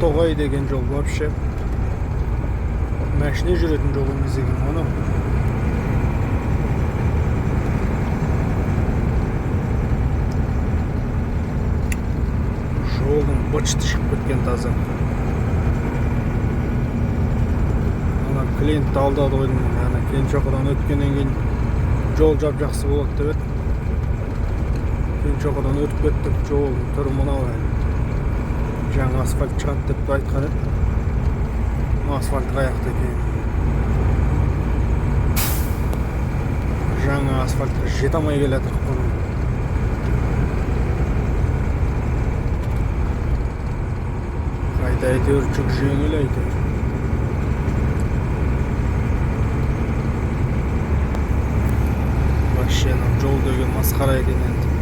Тоғай деген жол вообще машина жүретін жол емес екен оны. Жолдың бычты шығып кеткен таза. Ана клиентті алдады қойдым. Ана Кеншоқыдан өткеннен кейін жол жақсы болады деп еді. Кеншоқыдан өтіп кеттік, жолдың түрі мынау. Жаңа асфальт шығады деп айтқан еді. Асфальт қаяқта екен. Жаңа асфальтқа жете алмай келатыр бұны. Қайта әйтеуір жүк жеңіл әйтеуір. Вообще жол деген масқара екен енді.